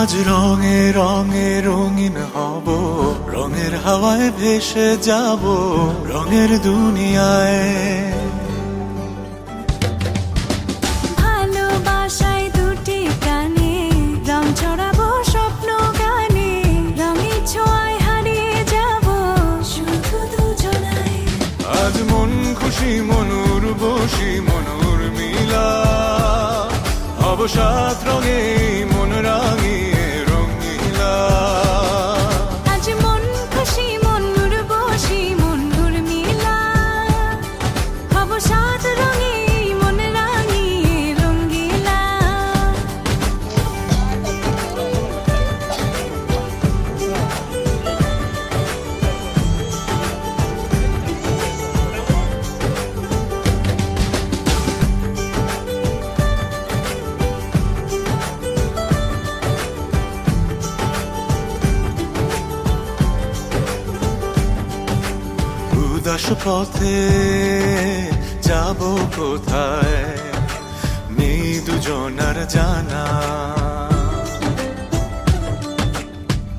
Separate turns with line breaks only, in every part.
আজ রঙে রঙে রঙিন হব, রঙের হাওয়ায় ভেসে যাব রঙের দুনিয়ায়।
ভালোবাসায় দুটি প্রাণে রং ছড়াবো স্বপ্ন গানে, রঙের ছোঁয়ায় হারিয়ে যাব শুধু দুজনায়।
আজ মন খুশি মনুর বসি মনুর মিলা, হব সাত রঙে মন রাঙিয়ে রঙিলা।
আজ মন খুশি মনুর বসি মনুর মিলা, হব সাত রঙে মন রাঙিয়ে রঙ্গিলা।
উদাস পথে যাব কোথায়, নেই দুজনার জানা।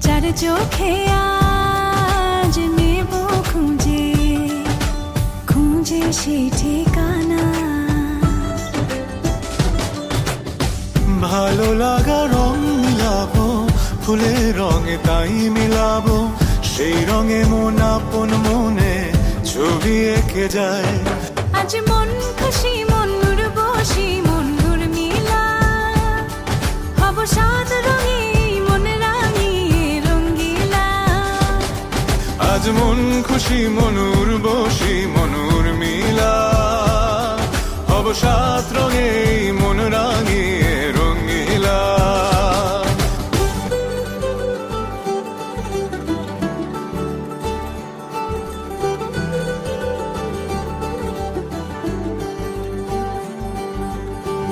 চার চোখে আজ নেব খুঁজে খুঁজে সেই ঠিকানা।
ভালো লাগা রং মিলাবো, ফুলের রঙে তাই মিলাবো, সেই রঙে মন আপন মনে ছবি এঁকে যায়।
আজ মন খুশি মনুর বসি মনুর মিলা, হব সাত রঙে মন রাঙিয়ে রঙ্গিলা।
আজ মন খুশি মনুর বসি মনুর মিলা, হব সাত রঙে মন রাঙিয়ে রঙিলা।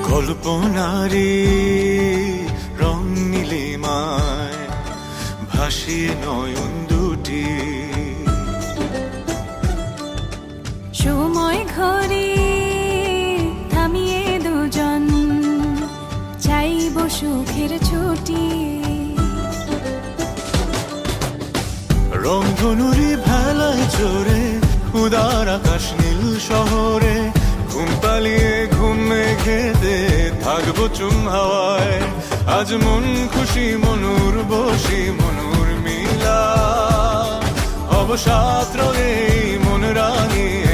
কল্পনারি রং নীলিমায় ভাসিয়ে নয়ন দুটি,
সময় ঘরে থামিয়ে দুজন চাইব সুখের ছুটি।
রংধনুরি ভেলায় চড়ে উদার আকাশ নীল শহরে, ঘুম পালিয়ে ঘুম মেঘেতে থাকবো চুম হাওয়ায়। আজ মন খুশি মনুর বসি মনুর মিলা, হব সাত রঙে মন রাঙিয়ে